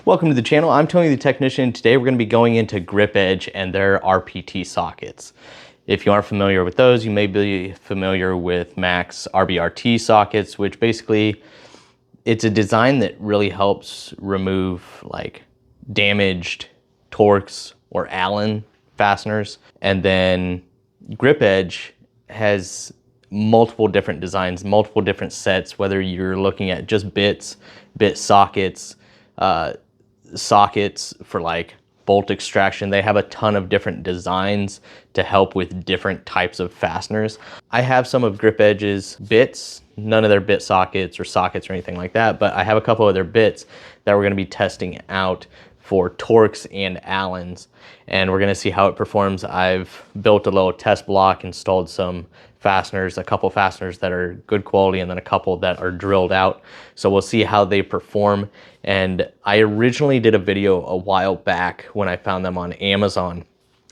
Welcome to the channel. I'm Tony the Technician. Today we're going to be going into GripEdge and their RPT sockets. If you aren't familiar with those, you may be familiar with Mac's RBRT sockets, which basically it's a design that really helps remove like damaged Torx or Allen fasteners. And then GripEdge has multiple different designs, multiple different sets, whether you're looking at just bits, bit sockets, sockets for like bolt extraction. They have a ton of different designs to help with different types of fasteners. I have some of GripEdge's bits, none of their bit sockets or anything like that, but I have a couple of their bits that we're going to be testing out for Torx and Allens, and we're going to see how it performs. I've built a little test block, installed some fasteners, a couple fasteners that are good quality and then a couple that are drilled out. So we'll see how they perform. And I originally did a video a while back when I found them on Amazon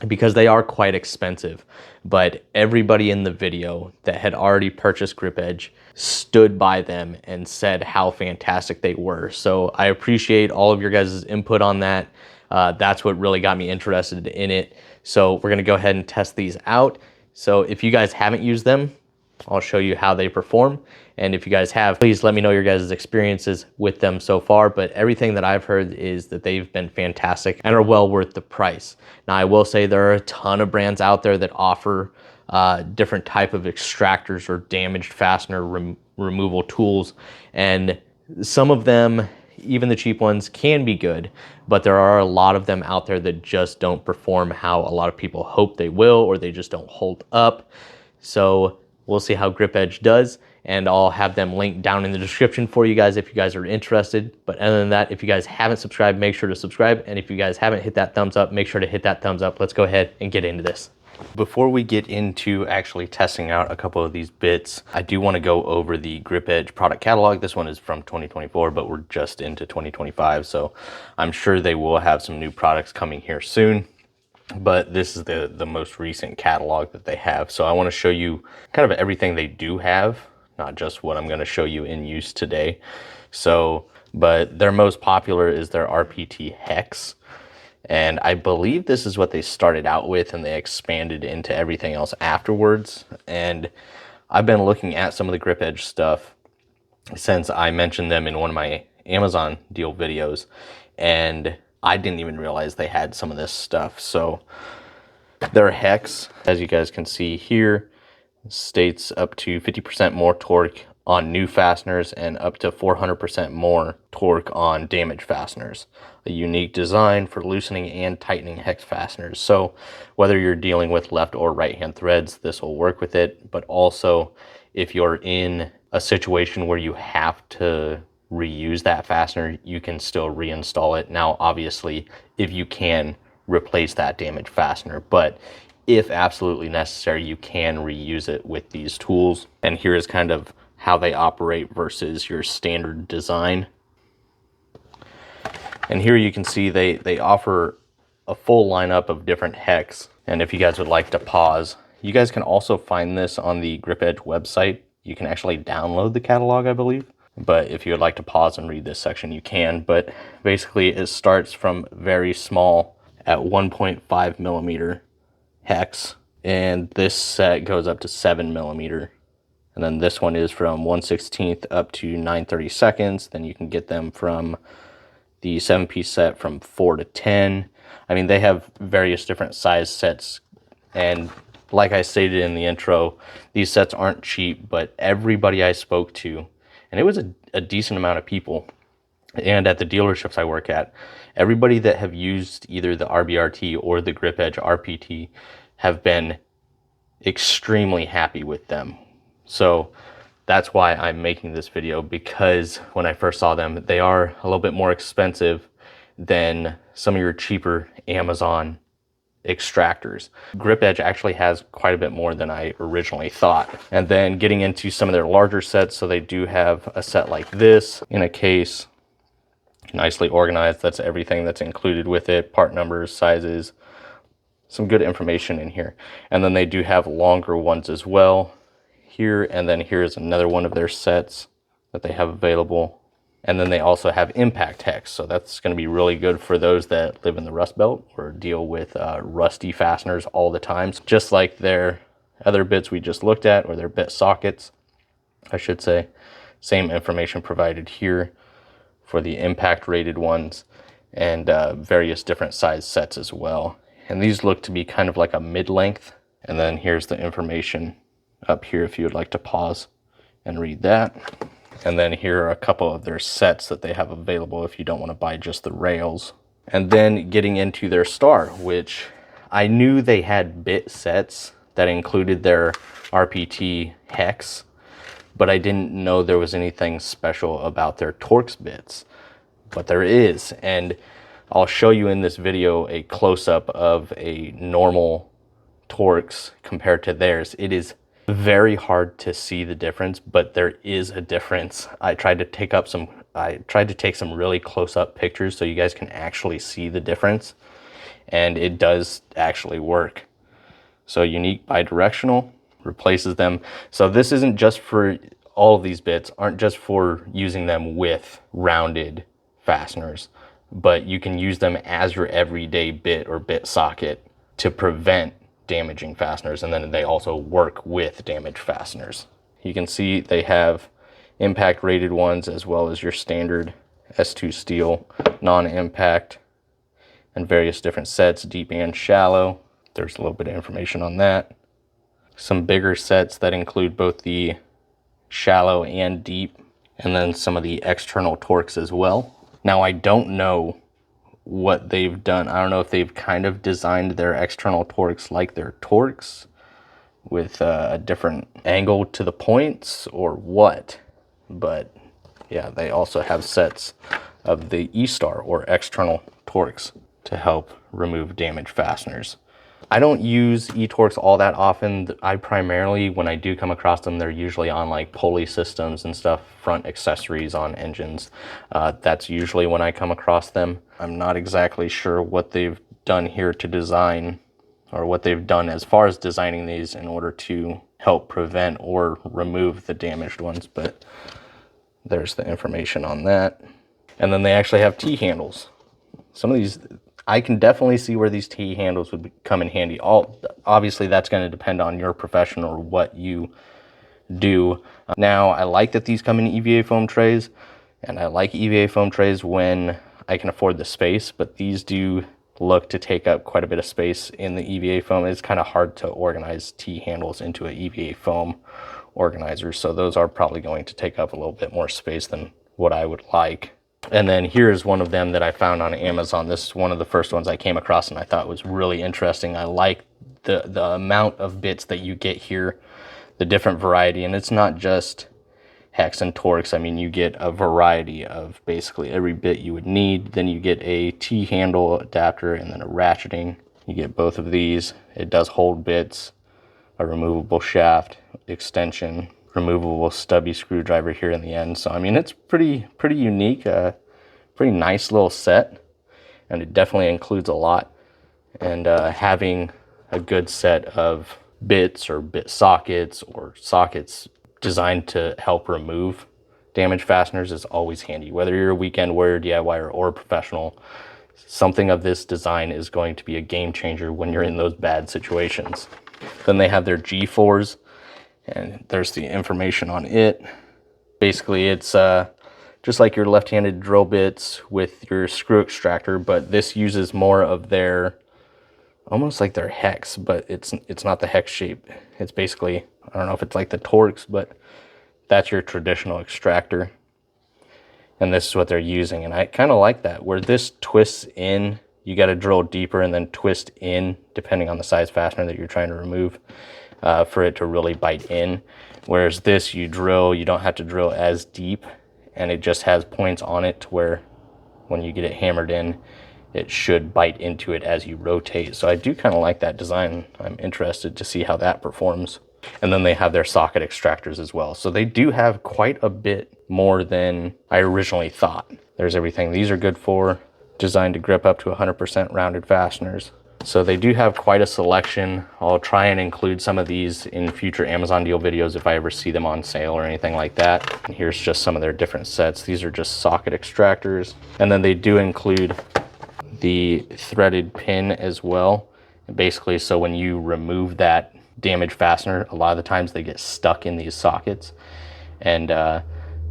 because they are quite expensive, but everybody in the video that had already purchased GripEdge stood by them and said how fantastic they were. So I appreciate all of your guys' input on that. That's what really got me interested in it. So we're gonna go ahead and test these out. So if you guys haven't used them, I'll show you how they perform. And if you guys have, please let me know your guys' experiences with them so far. But everything that I've heard is that they've been fantastic and are well worth the price. Now, I will say there are a ton of brands out there that offer different type of extractors or damaged fastener removal tools. And some of them, even the cheap ones, can be good, but there are a lot of them out there that just don't perform how a lot of people hope they will, or they just don't hold up. So we'll see how GripEdge does, and I'll have them linked down in the description for you guys if you guys are interested. But other than that, if you guys haven't subscribed, make sure to subscribe. And if you guys haven't hit that thumbs up, make sure to hit that thumbs up. Let's go ahead and get into this. Before we get into actually testing out a couple of these bits, I do want to go over the GripEdge product catalog. This one is from 2024, but we're just into 2025, so I'm sure they will have some new products coming here soon. But this is the most recent catalog that they have. So I want to show you kind of everything they do have, not just what I'm going to show you in use today. So, but their most popular is their RPT Hex. And I believe this is what they started out with, and they expanded into everything else afterwards. And I've been looking at some of the GripEdge stuff since I mentioned them in one of my Amazon deal videos, and I didn't even realize they had some of this stuff. So their Hex, as you guys can see here, states up to 50% more torque on new fasteners and up to 400% more torque on damaged fasteners. A unique design for loosening and tightening hex fasteners. So whether you're dealing with left or right hand threads, this will work with it. But also if you're in a situation where you have to reuse that fastener, you can still reinstall it. Now, obviously, if you can replace that damaged fastener, but if absolutely necessary, you can reuse it with these tools. And here is kind of how they operate versus your standard design. And here you can see they offer a full lineup of different hex. And if you guys would like to pause, you guys can also find this on the GripEdge website. You can actually download the catalog, I believe. But if you would like to pause and read this section, you can. But basically it starts from very small at 1.5 millimeter hex. And this set goes up to 7 millimeter. And then this one is from 1/16 up to 9/32. Then you can get them from the 7-piece set from 4 to 10. I mean, they have various different size sets. And like I stated in the intro, these sets aren't cheap, but everybody I spoke to, and it was a decent amount of people, and at the dealerships I work at, everybody that have used either the RBRT or the GripEdge RPT have been extremely happy with them. So that's why I'm making this video, because when I first saw them, they are a little bit more expensive than some of your cheaper Amazon extractors. GripEdge actually has quite a bit more than I originally thought. And then getting into some of their larger sets, so they do have a set like this in a case, nicely organized. That's everything that's included with it, part numbers, sizes, some good information in here. And then they do have longer ones as well here, and then here's another one of their sets that they have available. And then they also have impact hex. So that's going to be really good for those that live in the Rust Belt or deal with rusty fasteners all the time. Just like their other bits we just looked at, or their bit sockets, I should say. Same information provided here for the impact rated ones, and various different size sets as well. And these look to be kind of like a mid-length. And then here's the information up here if you would like to pause and read that. And then here are a couple of their sets that they have available if you don't want to buy just the rails. And then getting into their star, which I knew they had bit sets that included their RPT hex, but I didn't know there was anything special about their Torx bits. But there is, and I'll show you in this video a close-up of a normal Torx compared to theirs. It is very hard to see the difference, but there is a difference. I tried to take some really close-up pictures so you guys can actually see the difference, and it does actually work. So unique bidirectional replaces them. So this isn't just for, all of these bits aren't just for using them with rounded fasteners, but you can use them as your everyday bit or bit socket to prevent damaging fasteners, and then they also work with damaged fasteners. You can see they have impact rated ones as well as your standard S2 steel, non-impact, and various different sets, deep and shallow. There's a little bit of information on that. Some bigger sets that include both the shallow and deep, and then some of the external Torx as well. Now I don't know what they've done. I don't know if they've kind of designed their external Torx like their Torx with a different angle to the points or what, but yeah, they also have sets of the E-Star or external Torx to help remove damaged fasteners. I don't use E-Torx all that often. I primarily, when I do come across them, they're usually on like pulley systems and stuff, front accessories on engines. That's usually when I come across them. I'm not exactly sure what they've done here to design, or what they've done as far as designing these in order to help prevent or remove the damaged ones, but there's the information on that. And then they actually have T-handles. Some of these, I can definitely see where these T-handles would come in handy. Obviously, that's going to depend on your profession or what you do. Now, I like that these come in EVA foam trays, and I like EVA foam trays when I can afford the space, but these do look to take up quite a bit of space in the EVA foam. It's kind of hard to organize T-handles into an EVA foam organizer, so those are probably going to take up a little bit more space than what I would like. And then here's one of them that I found on Amazon. This is one of the first ones I came across and I thought was really interesting. I like the amount of bits that you get here, the different variety, and it's not just hex and Torx. I mean, you get a variety of basically every bit you would need. Then you get a T-handle adapter and then a ratcheting. You get both of these. It does hold bits, a removable shaft, extension, removable stubby screwdriver here in the end. So I mean, it's pretty unique, pretty nice little set, and it definitely includes a lot. And having a good set of bits or bit sockets or sockets designed to help remove damaged fasteners is always handy. Whether you're a weekend warrior, DIYer, or a professional, something of this design is going to be a game changer when you're in those bad situations. Then they have their G4s, and there's the information on it. Basically, it's just like your left-handed drill bits with your screw extractor, but this uses more of their, almost like their hex, but it's not the hex shape. It's basically, I don't know if it's like the Torx, but that's your traditional extractor. And this is what they're using, and I kind of like that. Where this twists in, you got to drill deeper and then twist in, depending on the size fastener that you're trying to remove, for it to really bite in. Whereas this, you drill, you don't have to drill as deep, and it just has points on it to where when you get it hammered in, it should bite into it as you rotate. So I do kind of like that design. I'm interested to see how that performs. And then they have their socket extractors as well. So they do have quite a bit more than I originally thought. There's everything these are good for. Designed to grip up to 100% rounded fasteners. So they do have quite a selection. I'll try and include some of these in future Amazon deal videos if I ever see them on sale or anything like that. And here's just some of their different sets. These are just socket extractors. And then they do include the threaded pin as well. Basically, so when you remove that damaged fastener, a lot of the times they get stuck in these sockets. And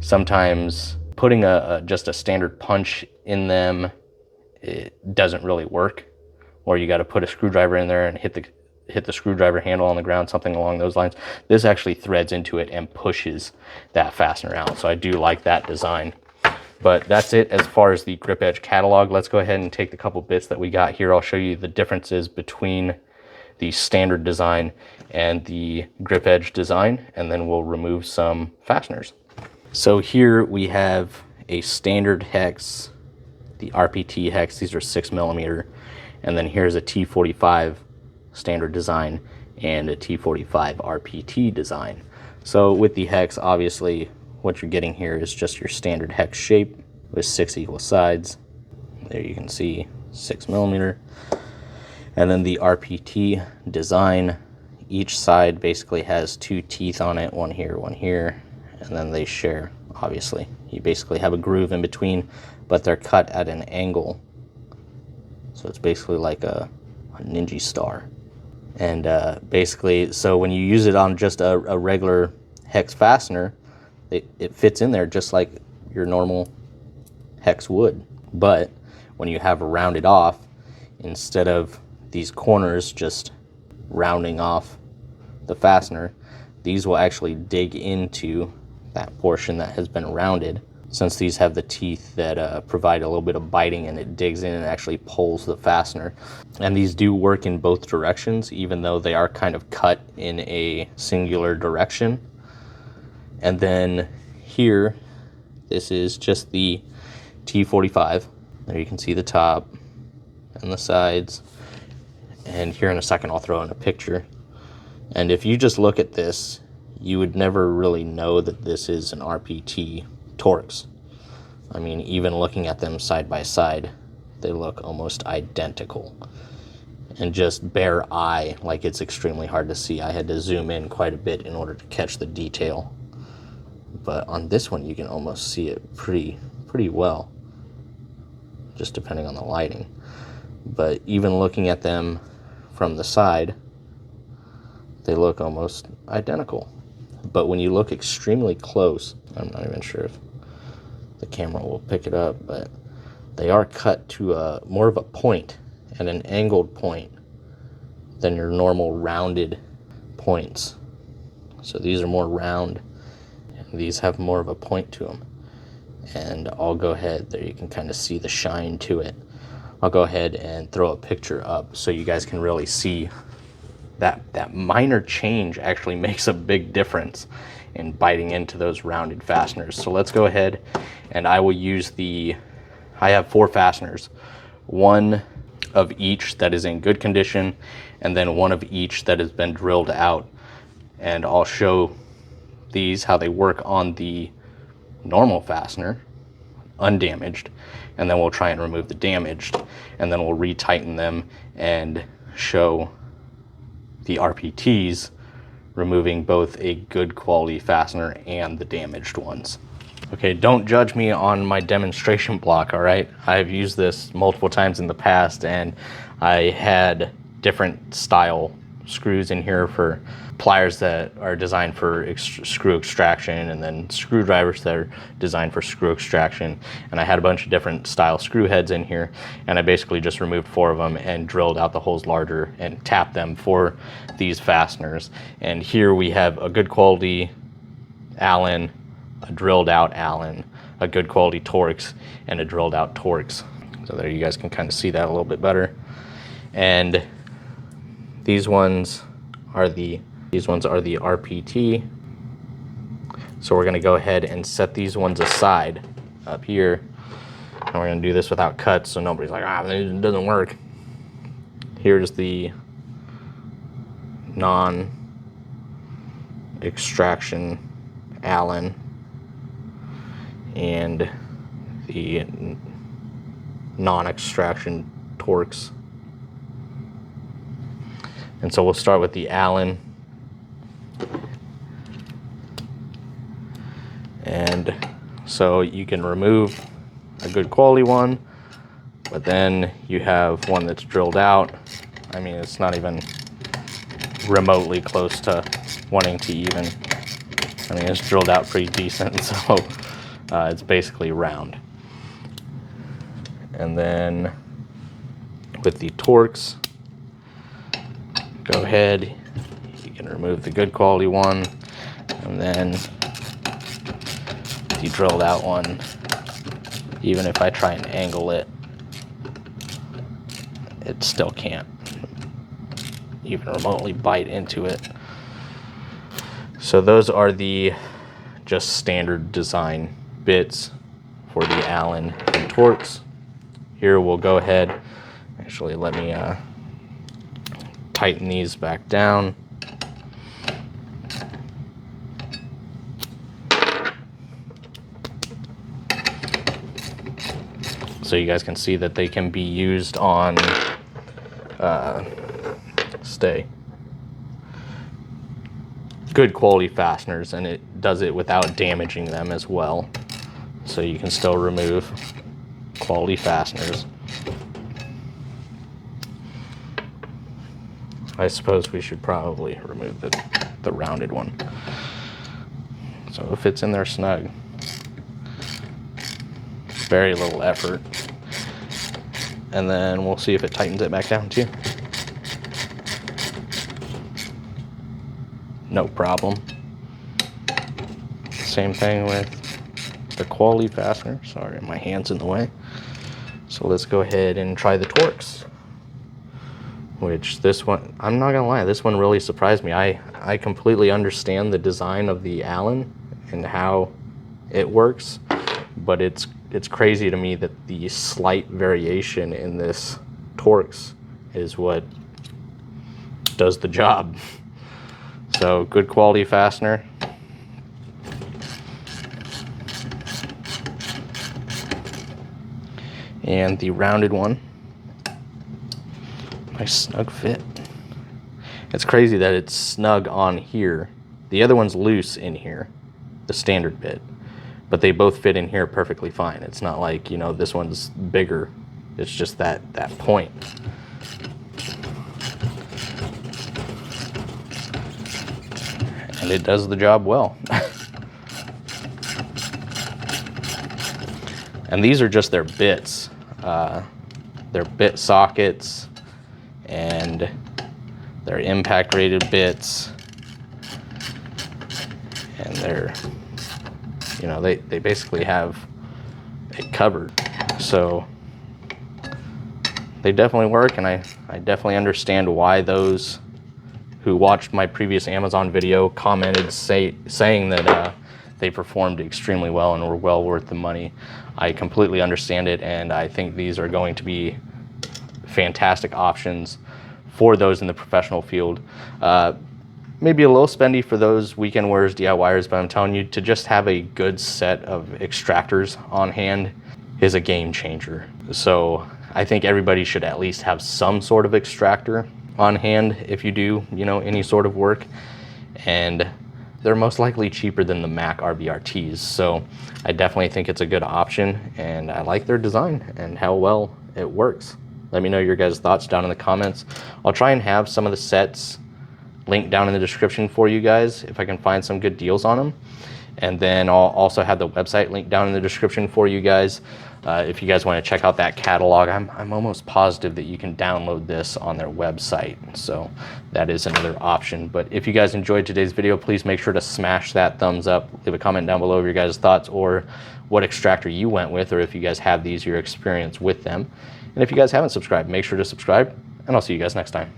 sometimes putting just a standard punch in them, it doesn't really work. Or you got to put a screwdriver in there and hit the screwdriver handle on the ground, something along those lines. This actually threads into it and pushes that fastener out. So I do like that design. But that's it as far as the GripEdge catalog. Let's go ahead and take the couple bits that we got here. I'll show you the differences between the standard design and the GripEdge design, and then we'll remove some fasteners. So here we have a standard hex, the RPT hex. These are 6mm. And then here's a T45 standard design and a T45 RPT design. So with the hex, obviously what you're getting here is just your standard hex shape with 6 equal sides. There you can see 6mm. And then the RPT design, each side basically has 2 teeth on it, one here, and then they share, obviously. You basically have a groove in between, but they're cut at an angle. So it's basically like a ninja star. And basically, so when you use it on just a regular hex fastener, it fits in there just like your normal hex would. But when you have rounded off, instead of these corners just rounding off the fastener, these will actually dig into that portion that has been rounded. Since these have the teeth that provide a little bit of biting, and it digs in and actually pulls the fastener. And these do work in both directions, even though they are kind of cut in a singular direction. And then here, this is just the T45. There you can see the top and the sides. And here in a second, I'll throw in a picture. And if you just look at this, you would never really know that this is an RPT Torx. I mean, even looking at them side by side, they look almost identical. And just bare eye, like, it's extremely hard to see. I had to zoom in quite a bit in order to catch the detail. But on this one, you can almost see it pretty well, just depending on the lighting. But even looking at them from the side, they look almost identical. But when you look extremely close, I'm not even sure if the camera will pick it up, but they are cut to more of a point and an angled point than your normal rounded points. So these are more round, and these have more of a point to them. And I'll go ahead, there you can kind of see the shine to it. I'll go ahead and throw a picture up so you guys can really see that minor change actually makes a big difference in biting into those rounded fasteners. So let's go ahead, and I will use I have 4 fasteners, one of each that is in good condition, and then one of each that has been drilled out. And I'll show these how they work on the normal fastener, undamaged, and then we'll try and remove the damaged, and then we'll retighten them and show the RPTs removing both a good quality fastener and the damaged ones. Okay, don't judge me on my demonstration block, all right? I've used this multiple times in the past, and I had different style screws in here for pliers that are designed for screw extraction, and then screwdrivers that are designed for screw extraction. And I had a bunch of different style screw heads in here, and I basically just removed 4 of them and drilled out the holes larger and tapped them for these fasteners. And here we have a good quality Allen, a drilled out Allen, a good quality Torx, and a drilled out Torx. So there you guys can kind of see that a little bit better. And these ones are the RPT. So we're gonna go ahead and set these ones aside up here. And we're gonna do this without cuts, so nobody's like, it doesn't work. Here's the non-extraction Allen and the non-extraction Torx. And so we'll start with the Allen. And so you can remove a good quality one, but then you have one that's drilled out. I mean, it's not even remotely close to wanting to even, I mean, it's drilled out pretty decent, so it's basically round. And then with the Torx, go ahead, you can remove the good quality one, and then the drilled out one, even if I try and angle it, it still can't even remotely bite into it. So those are the just standard design bits for the Allen and Torx. Here we'll go ahead, actually let me tighten these back down. So you guys can see that they can be used on good quality fasteners, and it does it without damaging them as well. So you can still remove quality fasteners. I suppose we should probably remove the rounded one, so it fits in there snug. Very little effort. And then we'll see if it tightens it back down too. No problem. Same thing with the quality fastener. Sorry, my hand's in the way. So let's go ahead and try the Torx. Which this one, I'm not gonna lie, this one really surprised me. I completely understand the design of the Allen and how it works, but it's crazy to me that the slight variation in this Torx is what does the job. So good quality fastener. And the rounded one. Nice snug fit. It's crazy that it's snug on here. The other one's loose in here, the standard bit. But they both fit in here perfectly fine. It's not like, you know, this one's bigger. It's just that point. And it does the job well. And these are just their bits. Their bit sockets and their impact rated bits. And they're, you know, they basically have it covered. So they definitely work, and I definitely understand why those who watched my previous Amazon video commented saying that they performed extremely well and were well worth the money. I completely understand it, and I think these are going to be fantastic options for those in the professional field. Maybe a little spendy for those weekend wearers, DIYers, but I'm telling you, to just have a good set of extractors on hand is a game changer. So I think everybody should at least have some sort of extractor on hand if you do, you know, any sort of work. And they're most likely cheaper than the Mac RBRTs. So I definitely think it's a good option, and I like their design and how well it works. Let me know your guys' thoughts down in the comments. I'll try and have some of the sets linked down in the description for you guys if I can find some good deals on them. And then I'll also have the website linked down in the description for you guys. If you guys want to check out that catalog, I'm almost positive that you can download this on their website. So that is another option. But if you guys enjoyed today's video, please make sure to smash that thumbs up. Leave a comment down below of your guys' thoughts, or what extractor you went with, or if you guys have these, your experience with them. And if you guys haven't subscribed, make sure to subscribe, and I'll see you guys next time.